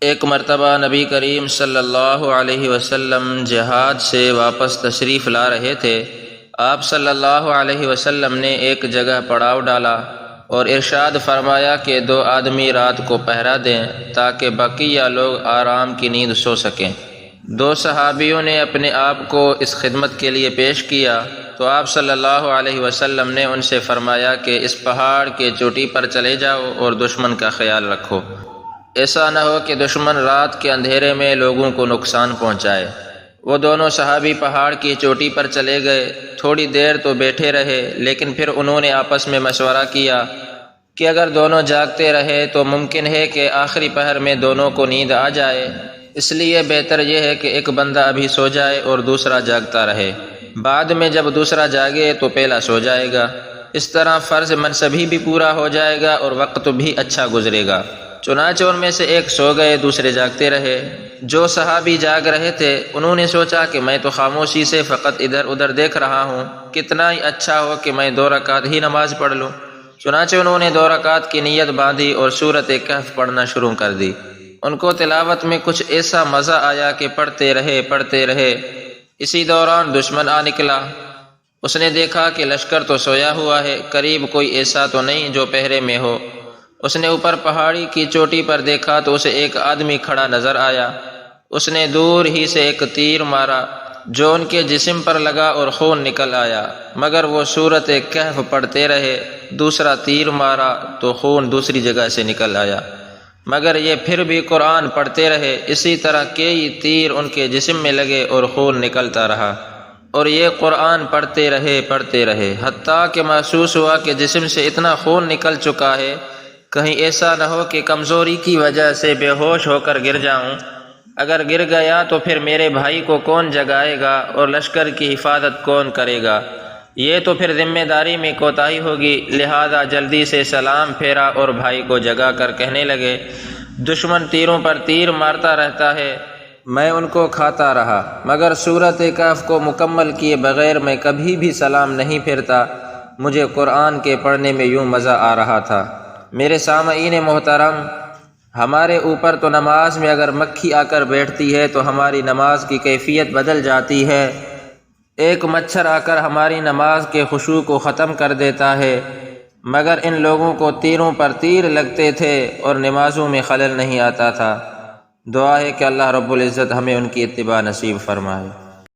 ایک مرتبہ نبی کریم صلی اللہ علیہ وسلم جہاد سے واپس تشریف لا رہے تھے۔ آپ صلی اللہ علیہ وسلم نے ایک جگہ پڑاؤ ڈالا اور ارشاد فرمایا کہ 2 آدمی رات کو پہرا دیں تاکہ بقیہ لوگ آرام کی نیند سو سکیں۔ 2 صحابیوں نے اپنے آپ کو اس خدمت کے لیے پیش کیا تو آپ صلی اللہ علیہ وسلم نے ان سے فرمایا کہ اس پہاڑ کے چوٹی پر چلے جاؤ اور دشمن کا خیال رکھو، ایسا نہ ہو کہ دشمن رات کے اندھیرے میں لوگوں کو نقصان پہنچائے۔ وہ دونوں صحابی پہاڑ کی چوٹی پر چلے گئے۔ تھوڑی دیر تو بیٹھے رہے، لیکن پھر انہوں نے آپس میں مشورہ کیا کہ اگر دونوں جاگتے رہے تو ممکن ہے کہ آخری پہر میں دونوں کو نیند آ جائے، اس لیے بہتر یہ ہے کہ ایک بندہ ابھی سو جائے اور دوسرا جاگتا رہے، بعد میں جب دوسرا جاگے تو پہلا سو جائے گا، اس طرح فرض منصبی بھی پورا ہو جائے گا اور وقت بھی اچھا گزرے گا۔ چنانچہ ان میں سے ایک سو گئے، دوسرے جاگتے رہے۔ جو صحابی جاگ رہے تھے انہوں نے سوچا کہ میں تو خاموشی سے فقط ادھر ادھر دیکھ رہا ہوں، کتنا ہی اچھا ہو کہ میں 2 رکعت ہی نماز پڑھ لوں۔ چنانچہ انہوں نے 2 رکعت کی نیت باندھی اور سورۃ کہف پڑھنا شروع کر دی۔ ان کو تلاوت میں کچھ ایسا مزہ آیا کہ پڑھتے رہے۔ اسی دوران دشمن آ نکلا۔ اس نے دیکھا کہ لشکر تو سویا ہوا ہے، قریب کوئی ایسا تو نہیں جو پہرے میں ہو۔ اس نے اوپر پہاڑی کی چوٹی پر دیکھا تو اسے ایک آدمی کھڑا نظر آیا۔ اس نے دور ہی سے ایک تیر مارا جو ان کے جسم پر لگا اور خون نکل آیا، مگر وہ سورۃ کہف پڑھتے رہے۔ دوسرا تیر مارا تو خون دوسری جگہ سے نکل آیا، مگر یہ پھر بھی قرآن پڑھتے رہے۔ اسی طرح کئی تیر ان کے جسم میں لگے اور خون نکلتا رہا، اور یہ قرآن پڑھتے رہے حتیٰ کہ محسوس ہوا کہ جسم سے اتنا خون نکل چکا ہے کہیں ایسا نہ ہو کہ کمزوری کی وجہ سے بے ہوش ہو کر گر جاؤں۔ اگر گر گیا تو پھر میرے بھائی کو کون جگائے گا اور لشکر کی حفاظت کون کرے گا؟ یہ تو پھر ذمہ داری میں کوتاہی ہوگی۔ لہذا جلدی سے سلام پھیرا اور بھائی کو جگا کر کہنے لگے، دشمن تیروں پر تیر مارتا رہتا ہے، میں ان کو کھاتا رہا، مگر سورۃ کہف کو مکمل کیے بغیر میں کبھی بھی سلام نہیں پھیرتا۔ مجھے قرآن کے پڑھنے میں یوں مزہ آ رہا تھا۔ میرے سامعین محترم، ہمارے اوپر تو نماز میں اگر مکھی آ کر بیٹھتی ہے تو ہماری نماز کی کیفیت بدل جاتی ہے۔ ایک مچھر آ کر ہماری نماز کے خشوع کو ختم کر دیتا ہے، مگر ان لوگوں کو تیروں پر تیر لگتے تھے اور نمازوں میں خلل نہیں آتا تھا۔ دعا ہے کہ اللہ رب العزت ہمیں ان کی اتباع نصیب فرمائے۔